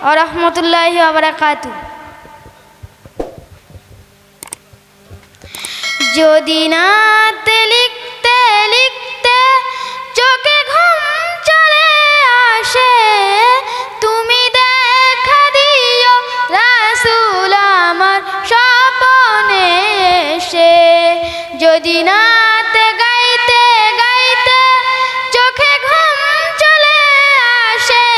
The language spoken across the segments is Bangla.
ওয়া রাহমাতুল্লাহি ওয়া বারাকাতুহু। যদি নাতে লিখতে লিখতে চোখে ঘুম চলে আসে, তুমি দেখা দিও রাসূল আমার স্বপ্নে এসে। যদি নাতে গাইতে গাইতে চোখে ঘুম চলে আসে,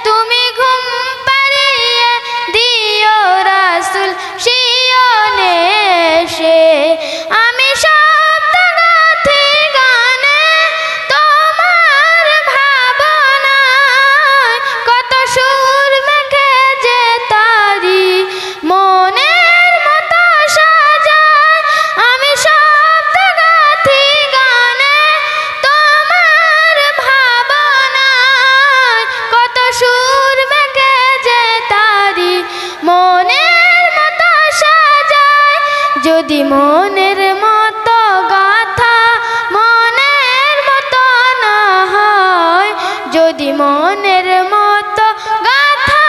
তুমি ঘুম পাড়িয়ে দিও রাসূল শিয়নে এসে। আমি শব্দ গাথি গানে তোমার ভাবনায়, কত সুর মেখে যে তারি মনের মতো সাজায়। আমি শব্দ গাথি গানে তোমার ভাবনায়, কত সুর মেখে যে তারি মনের মতো সাজায়। যদি মনের মতো গাথা মনের মতো না হয়, যদি মনের মতো গাথা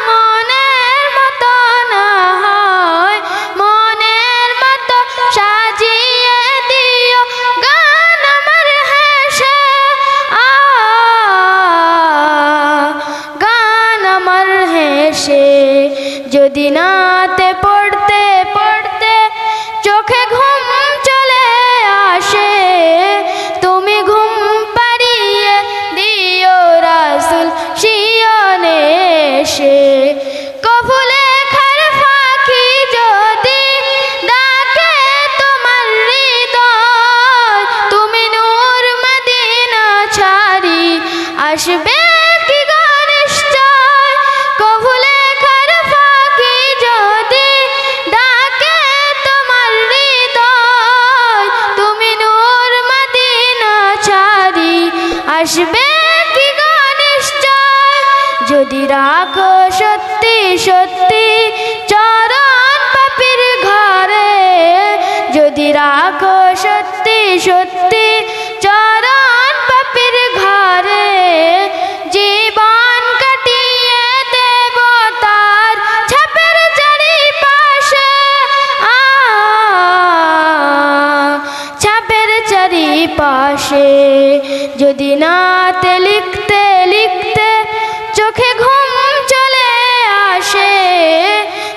মনের মতো না হয়, মনের মতো সাজিয়ে দিও গান আমার হেসে। গান আমার হেসে। যদি নাতে পড়তে পড়তে চোখে ঘুম চলে আসে, তুমি ঘুম পাড়িয়ে দিও রাসূল শিয়নে এসে। কফু লেখার ফাঁকি যদি ডাকে তোমার হৃদয়, তুমি নূর মদিনা ছাড়ি আসবে কি গো নিশ্চয়। কফু লেখার ফাঁকি যদি ডাকে তোমার হৃদয়, তুমি নূর মদিনা ছাড়ি আসবে কি গো নিশ্চয়। যদি রাখো সত্যি সত্যি চরণ পাপীর ঘরে, যদি রাখো সত্যি সত্যি চরণ পাপীর ঘরে, জীবন কাটিয়ে দেব তার ছাপের চারিপাশে। ছাপের চারিপাশে। যদি নাতে লিখতে লিখতে চোখে ঘুম চলে আসে,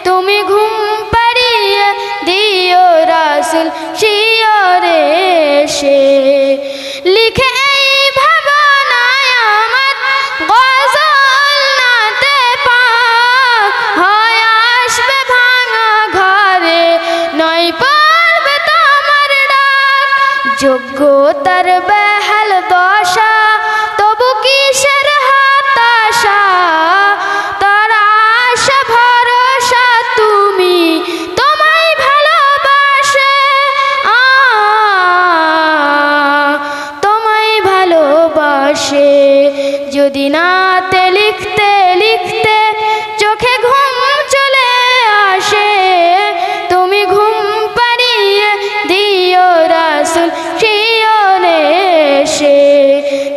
তুমি ঘুম পাড়িয়ে দিও রাসূল শিয়রে এসে। লিখে এই ভাবনায় আমার গজল নাতে পাক, হয় আসবে ভাঙা ঘরে নয় পড়বে তোমার ডাক। যোগ্যতার বেহাল দশা তবু কিসের হতাশা, তার আশা ভরসা তুমি তোমায় ভালোবাসে। তোমায় ভালোবাসে। যদি নাতে লিখতে লিখতে চোখে ঘুম চলে আসে, তুমি ঘুম পাড়িয়ে দিও রাসূল শিয়নে এসে।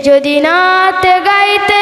যদি নাতে গাইতে